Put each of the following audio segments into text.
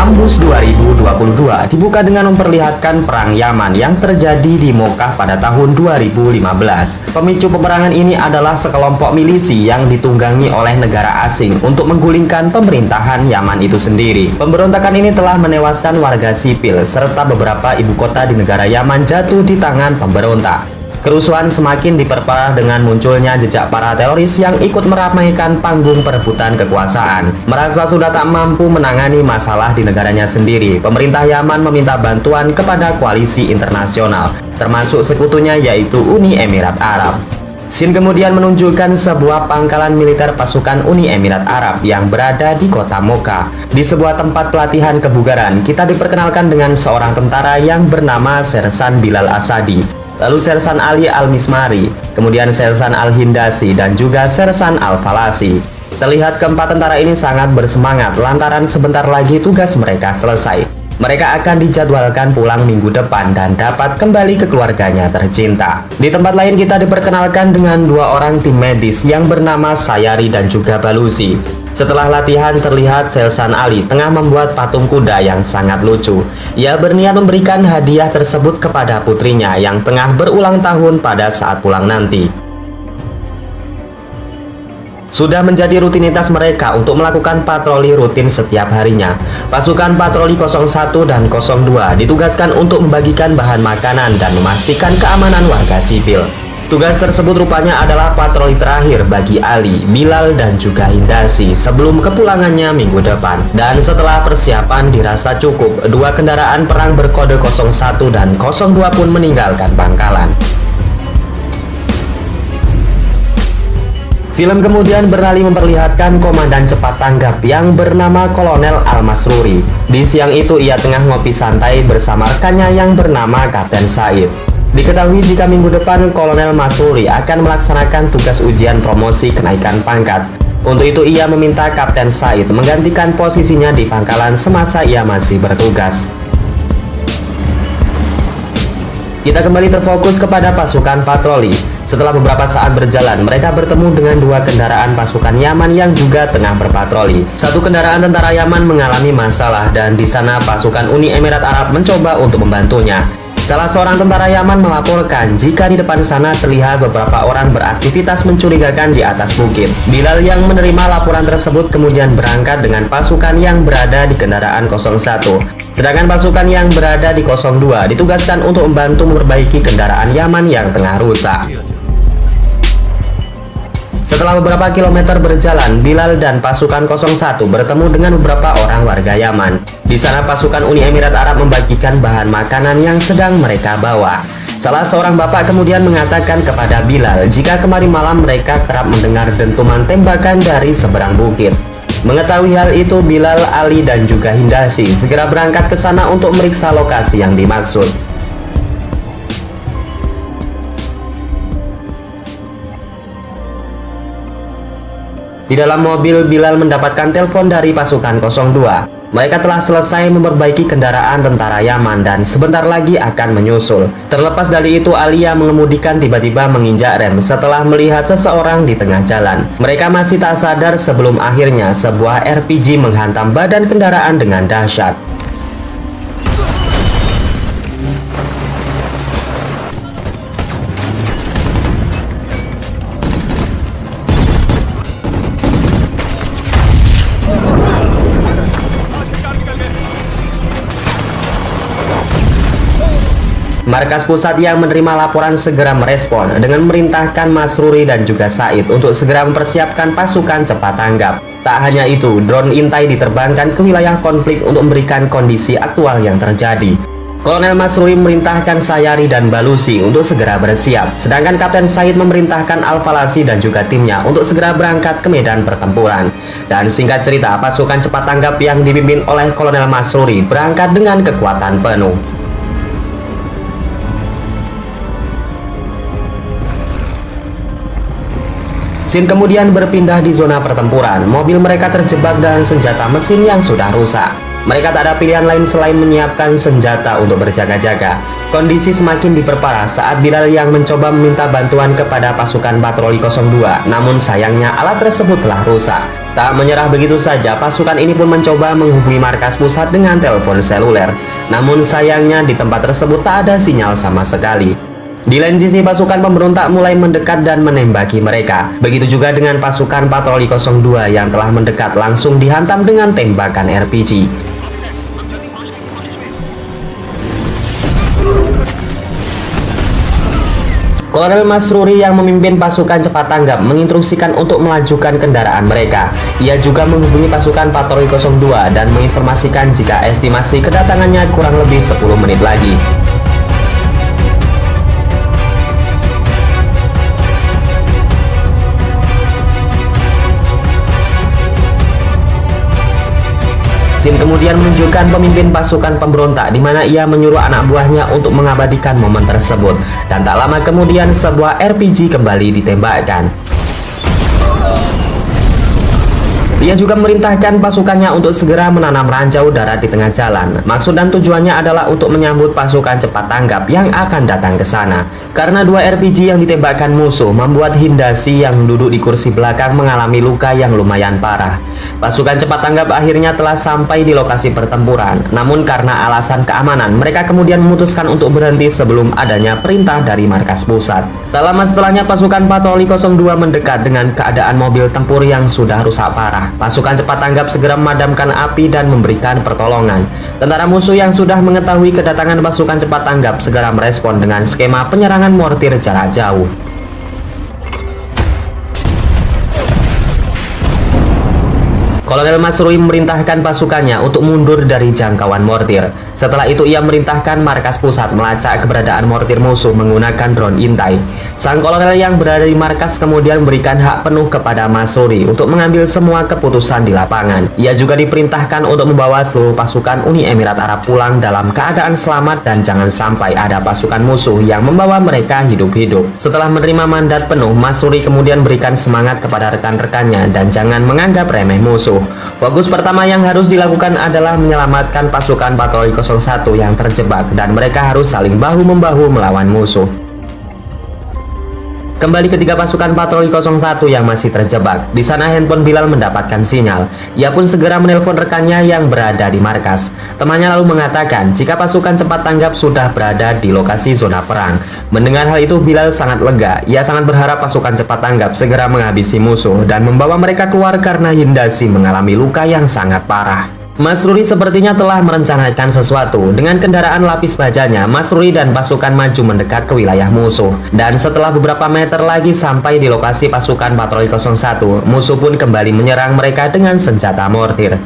Ambus 2022 dibuka dengan memperlihatkan perang Yaman yang terjadi di Mokkah pada tahun 2015. Pemicu peperangan ini adalah sekelompok milisi yang ditunggangi oleh negara asing untuk menggulingkan pemerintahan Yaman itu sendiri. Pemberontakan ini telah menewaskan warga sipil serta beberapa ibu kota di negara Yaman jatuh di tangan pemberontak. Kerusuhan semakin diperparah dengan munculnya jejak para teroris yang ikut meramaikan panggung perebutan kekuasaan. Merasa sudah tak mampu menangani masalah di negaranya sendiri, pemerintah Yaman meminta bantuan kepada koalisi internasional, termasuk sekutunya yaitu Uni Emirat Arab. Scene kemudian menunjukkan sebuah pangkalan militer pasukan Uni Emirat Arab yang berada di kota Mokkah. Di sebuah tempat pelatihan kebugaran, kita diperkenalkan dengan seorang tentara yang bernama Sersan Bilal Asadi, lalu Sersan Ali Al-Mismari, kemudian Sersan Al-Hindasi, dan juga Sersan Al-Falasi. Terlihat keempat tentara ini sangat bersemangat lantaran sebentar lagi tugas mereka selesai. Mereka akan dijadwalkan pulang minggu depan dan dapat kembali ke keluarganya tercinta. Di tempat lain kita diperkenalkan dengan dua orang tim medis yang bernama Sayari dan juga Balusi. Setelah latihan terlihat Sersan Ali tengah membuat patung kuda yang sangat lucu. Ia berniat memberikan hadiah tersebut kepada putrinya yang tengah berulang tahun pada saat pulang nanti. Sudah menjadi rutinitas mereka untuk melakukan patroli rutin setiap harinya. Pasukan patroli 01 dan 02 ditugaskan untuk membagikan bahan makanan dan memastikan keamanan warga sipil. Tugas tersebut rupanya adalah patroli terakhir bagi Ali, Bilal, dan juga Hindasi sebelum kepulangannya minggu depan. Dan setelah persiapan dirasa cukup, dua kendaraan perang berkode 01 dan 02 pun meninggalkan pangkalan. Film kemudian beralih memperlihatkan komandan cepat tanggap yang bernama Kolonel Al-Masruri. Di siang itu ia tengah ngopi santai bersama rekannya yang bernama Kapten Said. Diketahui jika minggu depan Kolonel Masruri akan melaksanakan tugas ujian promosi kenaikan pangkat. Untuk itu ia meminta Kapten Said menggantikan posisinya di pangkalan semasa ia masih bertugas. Kita kembali terfokus kepada pasukan patroli. Setelah beberapa saat berjalan, mereka bertemu dengan dua kendaraan pasukan Yaman yang juga tengah berpatroli. Satu kendaraan tentara Yaman mengalami masalah dan di sana pasukan Uni Emirat Arab mencoba untuk membantunya. Salah seorang tentara Yaman melaporkan jika di depan sana terlihat beberapa orang beraktivitas mencurigakan di atas bukit. Bilal yang menerima laporan tersebut kemudian berangkat dengan pasukan yang berada di kendaraan 01. Sedangkan pasukan yang berada di 02 ditugaskan untuk membantu memperbaiki kendaraan Yaman yang tengah rusak. Setelah beberapa kilometer berjalan, Bilal dan pasukan 01 bertemu dengan beberapa orang warga Yaman. Di sana pasukan Uni Emirat Arab membagikan bahan makanan yang sedang mereka bawa. Salah seorang bapak kemudian mengatakan kepada Bilal jika kemarin malam mereka kerap mendengar dentuman tembakan dari seberang bukit. Mengetahui hal itu, Bilal, Ali, dan juga Hindasi segera berangkat ke sana untuk meriksa lokasi yang dimaksud. Di dalam mobil, Bilal mendapatkan telepon dari pasukan 02. Mereka telah selesai memperbaiki kendaraan tentara Yaman dan sebentar lagi akan menyusul. Terlepas dari itu, Ali yang mengemudikan tiba-tiba menginjak rem setelah melihat seseorang di tengah jalan. Mereka masih tak sadar sebelum akhirnya sebuah RPG menghantam badan kendaraan dengan dahsyat. Markas pusat yang menerima laporan segera merespon dengan memerintahkan Masruri dan juga Said untuk segera mempersiapkan pasukan cepat tanggap. Tak hanya itu, drone intai diterbangkan ke wilayah konflik untuk memberikan kondisi aktual yang terjadi. Kolonel Masruri memerintahkan Sayari dan Balusi untuk segera bersiap, sedangkan Kapten Said memerintahkan Al-Falasi dan juga timnya untuk segera berangkat ke medan pertempuran. Dan singkat cerita, pasukan cepat tanggap yang dipimpin oleh Kolonel Masruri berangkat dengan kekuatan penuh. Scene kemudian berpindah di zona pertempuran. Mobil mereka terjebak dengan senjata mesin yang sudah rusak. Mereka tak ada pilihan lain selain menyiapkan senjata untuk berjaga-jaga. Kondisi semakin diperparah saat Bilal yang mencoba meminta bantuan kepada pasukan patroli 02. Namun sayangnya alat tersebut telah rusak. Tak menyerah begitu saja, pasukan ini pun mencoba menghubungi markas pusat dengan telepon seluler. Namun sayangnya di tempat tersebut tak ada sinyal sama sekali. Di lain sisi, pasukan pemberontak mulai mendekat dan menembaki mereka. Begitu juga dengan pasukan patroli 02 yang telah mendekat langsung dihantam dengan tembakan RPG. Kolonel Masruri yang memimpin pasukan cepat tanggap menginstruksikan untuk melajukan kendaraan mereka. Ia juga menghubungi pasukan patroli 02 dan menginformasikan jika estimasi kedatangannya kurang lebih 10 menit lagi. Sin kemudian menunjukkan pemimpin pasukan pemberontak di mana ia menyuruh anak buahnya untuk mengabadikan momen tersebut. Dan tak lama kemudian sebuah RPG kembali ditembakkan. Ia juga memerintahkan pasukannya untuk segera menanam ranjau darat di tengah jalan. Maksud dan tujuannya adalah untuk menyambut pasukan cepat tanggap yang akan datang ke sana. Karena dua RPG yang ditembakkan musuh membuat Hindasi yang duduk di kursi belakang mengalami luka yang lumayan parah. Pasukan cepat tanggap akhirnya telah sampai di lokasi pertempuran. Namun karena alasan keamanan, mereka kemudian memutuskan untuk berhenti sebelum adanya perintah dari markas pusat. Tak lama setelahnya, pasukan patroli 02 mendekat dengan keadaan mobil tempur yang sudah rusak parah. Pasukan cepat tanggap segera memadamkan api dan memberikan pertolongan. Tentara musuh yang sudah mengetahui kedatangan pasukan cepat tanggap segera merespon dengan skema penyerangan mortir jarak jauh. Kolonel Masruri memerintahkan pasukannya untuk mundur dari jangkauan mortir. Setelah itu ia merintahkan markas pusat melacak keberadaan mortir musuh menggunakan drone intai. Sang kolonel yang berada di markas kemudian memberikan hak penuh kepada Masruri untuk mengambil semua keputusan di lapangan. Ia juga diperintahkan untuk membawa seluruh pasukan Uni Emirat Arab pulang dalam keadaan selamat dan jangan sampai ada pasukan musuh yang membawa mereka hidup-hidup. Setelah menerima mandat penuh, Masruri kemudian berikan semangat kepada rekan-rekannya dan jangan menganggap remeh musuh. Fokus pertama yang harus dilakukan adalah menyelamatkan pasukan patroli 01 yang terjebak dan mereka harus saling bahu-membahu melawan musuh. Kembali ketiga pasukan patroli 01 yang masih terjebak. Di sana handphone Bilal mendapatkan sinyal. Ia pun segera menelpon rekannya yang berada di markas. Temannya lalu mengatakan jika pasukan cepat tanggap sudah berada di lokasi zona perang. Mendengar hal itu, Bilal sangat lega. Ia sangat berharap pasukan cepat tanggap segera menghabisi musuh dan membawa mereka keluar karena Hindasi mengalami luka yang sangat parah. Masruri sepertinya telah merencanakan sesuatu. Dengan kendaraan lapis bajanya, Masruri dan pasukan maju mendekat ke wilayah musuh. Dan setelah beberapa meter lagi sampai di lokasi pasukan patroli 01, musuh pun kembali menyerang mereka dengan senjata mortir.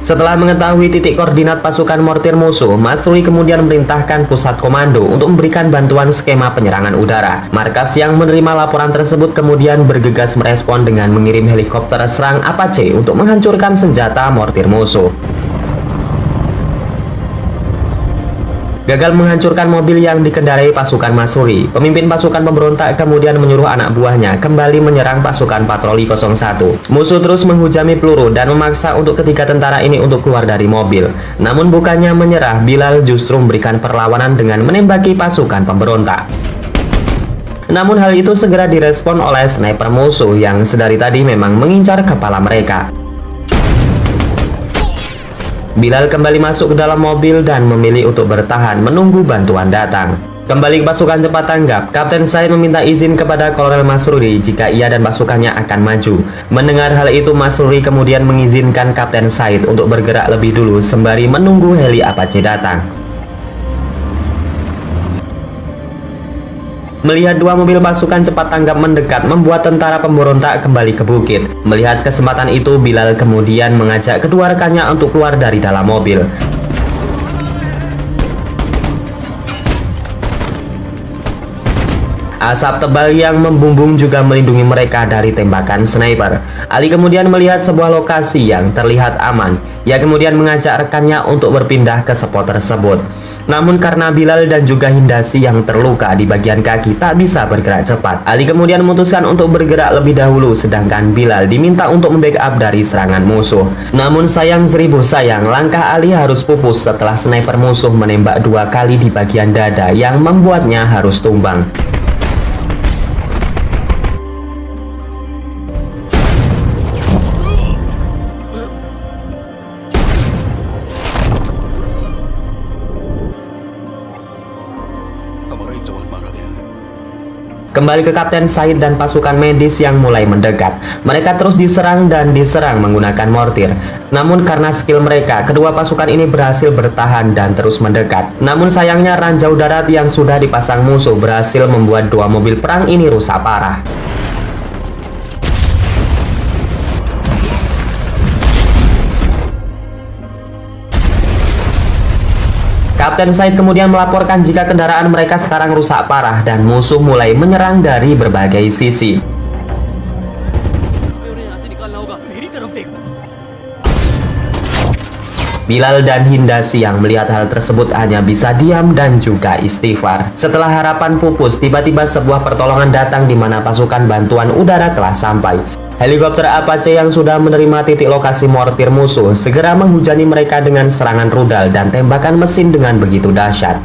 Setelah mengetahui titik koordinat pasukan mortir musuh, Masruri kemudian memerintahkan pusat komando untuk memberikan bantuan skema penyerangan udara. Markas yang menerima laporan tersebut kemudian bergegas merespon dengan mengirim helikopter serang Apache untuk menghancurkan senjata mortir musuh. Gagal menghancurkan mobil yang dikendarai pasukan Masruri, pemimpin pasukan pemberontak kemudian menyuruh anak buahnya kembali menyerang pasukan patroli 01. Musuh terus menghujami peluru dan memaksa untuk ketiga tentara ini untuk keluar dari mobil. Namun bukannya menyerah, Bilal justru memberikan perlawanan dengan menembaki pasukan pemberontak. Namun hal itu segera direspon oleh sniper musuh yang sedari tadi memang mengincar kepala mereka. Bilal kembali masuk ke dalam mobil dan memilih untuk bertahan menunggu bantuan datang. Kembali ke pasukan cepat tanggap, Kapten Said meminta izin kepada Kolonel Masruri jika ia dan pasukannya akan maju. Mendengar hal itu, Masruri kemudian mengizinkan Kapten Said untuk bergerak lebih dulu sembari menunggu heli Apache datang. Melihat dua mobil pasukan cepat tanggap mendekat membuat tentara pemberontak kembali ke bukit. Melihat kesempatan itu, Bilal kemudian mengajak kedua rekannya untuk keluar dari dalam mobil. Asap tebal yang membumbung juga melindungi mereka dari tembakan sniper. Ali kemudian melihat sebuah lokasi yang terlihat aman. Ia kemudian mengajak rekannya untuk berpindah ke spot tersebut. Namun karena Bilal dan juga Hindasi yang terluka di bagian kaki tak bisa bergerak cepat, Ali kemudian memutuskan untuk bergerak lebih dahulu, sedangkan Bilal diminta untuk membackup dari serangan musuh. Namun sayang seribu sayang, langkah Ali harus pupus setelah sniper musuh menembak 2 kali di bagian dada yang membuatnya harus tumbang. Kembali ke Kapten Said dan pasukan medis yang mulai mendekat. Mereka terus diserang dan diserang menggunakan mortir. Namun karena skill mereka, kedua pasukan ini berhasil bertahan dan terus mendekat. Namun sayangnya ranjau darat yang sudah dipasang musuh berhasil membuat 2 mobil perang ini rusak parah. Kapten Said kemudian melaporkan jika kendaraan mereka sekarang rusak parah dan musuh mulai menyerang dari berbagai sisi. Bilal dan Hindasi yang melihat hal tersebut hanya bisa diam dan juga istighfar. Setelah harapan pupus, tiba-tiba sebuah pertolongan datang di mana pasukan bantuan udara telah sampai. Helikopter Apache yang sudah menerima titik lokasi mortir musuh segera menghujani mereka dengan serangan rudal dan tembakan mesin dengan begitu dahsyat.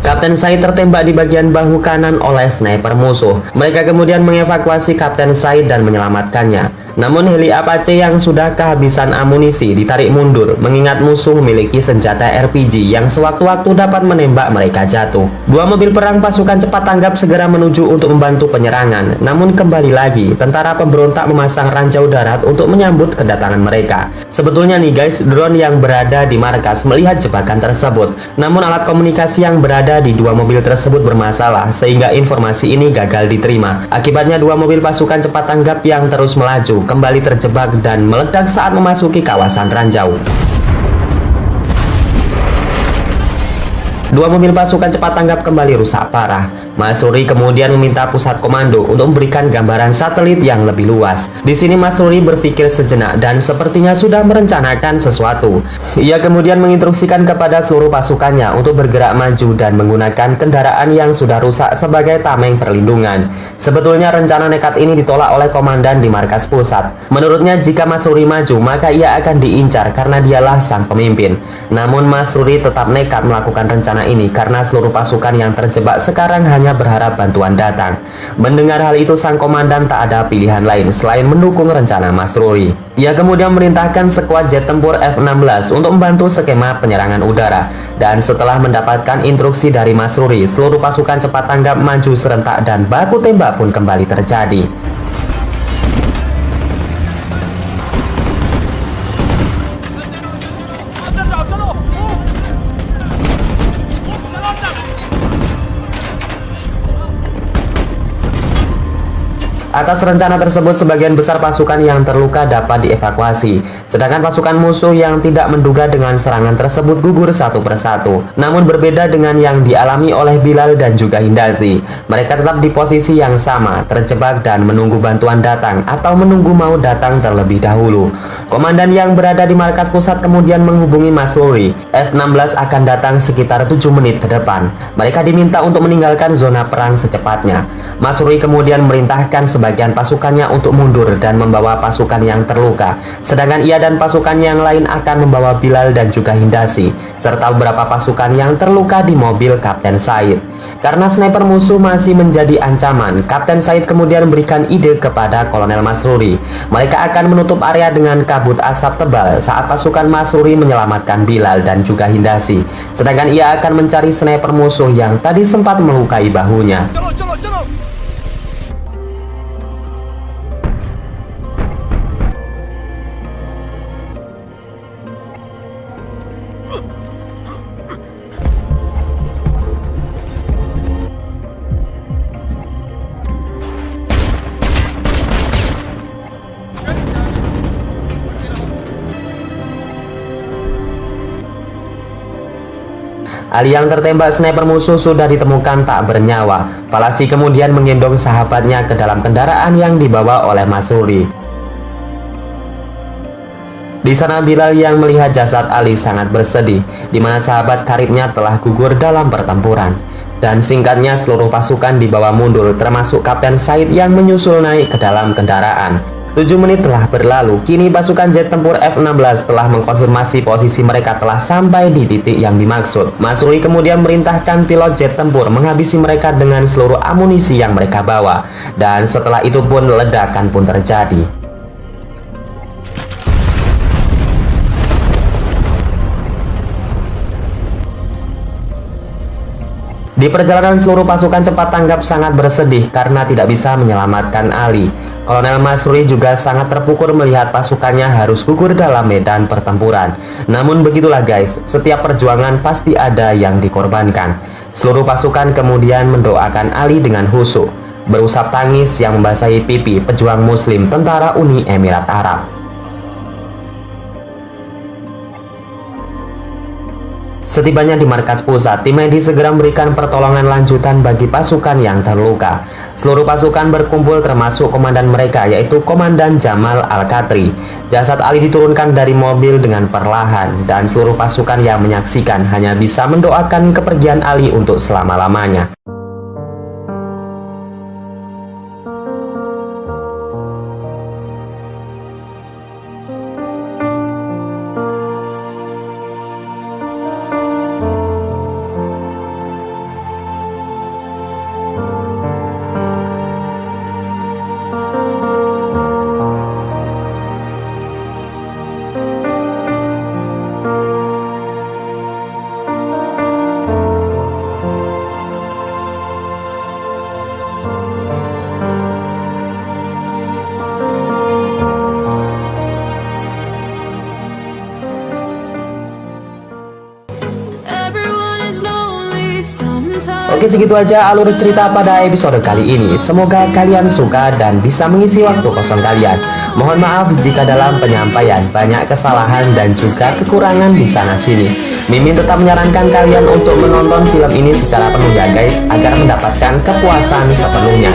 Kapten Said tertembak di bagian bahu kanan oleh sniper musuh. Mereka kemudian mengevakuasi Kapten Said dan menyelamatkannya. Namun heli Apache yang sudah kehabisan amunisi ditarik mundur, mengingat musuh memiliki senjata RPG yang sewaktu-waktu dapat menembak mereka jatuh. 2 mobil perang pasukan cepat tanggap segera menuju untuk membantu penyerangan. Namun kembali lagi, tentara pemberontak memasang ranjau darat untuk menyambut kedatangan mereka. Sebetulnya nih guys, drone yang berada di markas melihat jebakan tersebut. Namun alat komunikasi yang berada di 2 mobil tersebut bermasalah, sehingga informasi ini gagal diterima. Akibatnya 2 mobil pasukan cepat tanggap yang terus melaju kembali terjebak dan meledak saat memasuki kawasan ranjau. 2 mobil pasukan cepat tanggap kembali rusak parah. Masruri kemudian meminta pusat komando untuk memberikan gambaran satelit yang lebih luas. Di sini Masruri berpikir sejenak dan sepertinya sudah merencanakan sesuatu. Ia kemudian menginstruksikan kepada seluruh pasukannya untuk bergerak maju dan menggunakan kendaraan yang sudah rusak sebagai tameng perlindungan. Sebetulnya rencana nekat ini ditolak oleh komandan di markas pusat. Menurutnya jika Masruri maju maka ia akan diincar karena dialah sang pemimpin. Namun Masruri tetap nekat melakukan rencana ini karena seluruh pasukan yang terjebak sekarang hanya berharap bantuan datang. Mendengar hal itu, sang komandan tak ada pilihan lain selain mendukung rencana Masruri. Ia kemudian merintahkan sekuat jet tempur F-16 untuk membantu skema penyerangan udara. Dan setelah mendapatkan instruksi dari Masruri, seluruh pasukan cepat tanggap maju serentak dan baku tembak pun kembali terjadi. Atas rencana tersebut, sebagian besar pasukan yang terluka dapat dievakuasi, sedangkan pasukan musuh yang tidak menduga dengan serangan tersebut gugur satu persatu. Namun berbeda dengan yang dialami oleh Bilal dan juga Hindasi, mereka tetap di posisi yang sama, terjebak dan menunggu bantuan datang atau menunggu mau datang terlebih dahulu. Komandan yang berada di markas pusat kemudian menghubungi Masruri. F-16 akan datang sekitar 7 menit ke depan. Mereka diminta untuk meninggalkan zona perang secepatnya. Masruri kemudian merintahkan sebagian pasukannya untuk mundur dan membawa pasukan yang terluka, sedangkan ia dan pasukan yang lain akan membawa Bilal dan juga Hindasi, serta beberapa pasukan yang terluka di mobil Kapten Said. Karena sniper musuh masih menjadi ancaman, Kapten Said kemudian memberikan ide kepada Kolonel Masruri. Mereka akan menutup area dengan kabut asap tebal saat pasukan Masruri menyelamatkan Bilal dan juga Hindasi, sedangkan ia akan mencari sniper musuh yang tadi sempat melukai bahunya. Ali yang tertembak sniper musuh sudah ditemukan tak bernyawa. Falasi kemudian menggendong sahabatnya ke dalam kendaraan yang dibawa oleh Masruri. Di sana Bilal yang melihat jasad Ali sangat bersedih, di mana sahabat karibnya telah gugur dalam pertempuran. Dan singkatnya seluruh pasukan dibawa mundur, termasuk Kapten Said yang menyusul naik ke dalam kendaraan. 7 menit telah berlalu, kini pasukan jet tempur F-16 telah mengkonfirmasi posisi mereka telah sampai di titik yang dimaksud. Masruri kemudian merintahkan pilot jet tempur menghabisi mereka dengan seluruh amunisi yang mereka bawa. Dan setelah itu pun ledakan pun terjadi. Di perjalanan seluruh pasukan cepat tanggap sangat bersedih karena tidak bisa menyelamatkan Ali. Kolonel Masruri juga sangat terpukul melihat pasukannya harus gugur dalam medan pertempuran. Namun begitulah guys, setiap perjuangan pasti ada yang dikorbankan. Seluruh pasukan kemudian mendoakan Ali dengan khusyuk, berusap tangis yang membasahi pipi pejuang muslim tentara Uni Emirat Arab. Setibanya di markas pusat, tim medis segera memberikan pertolongan lanjutan bagi pasukan yang terluka. Seluruh pasukan berkumpul termasuk komandan mereka, yaitu Komandan Jamal Al-Khatri. Jasad Ali diturunkan dari mobil dengan perlahan, dan seluruh pasukan yang menyaksikan hanya bisa mendoakan kepergian Ali untuk selama-lamanya. Oke, segitu aja alur cerita pada episode kali ini. Semoga kalian suka dan bisa mengisi waktu kosong kalian. Mohon maaf jika dalam penyampaian banyak kesalahan dan juga kekurangan di sana sini. Mimin tetap menyarankan kalian untuk menonton film ini secara penuh ya guys, agar mendapatkan kepuasan sepenuhnya.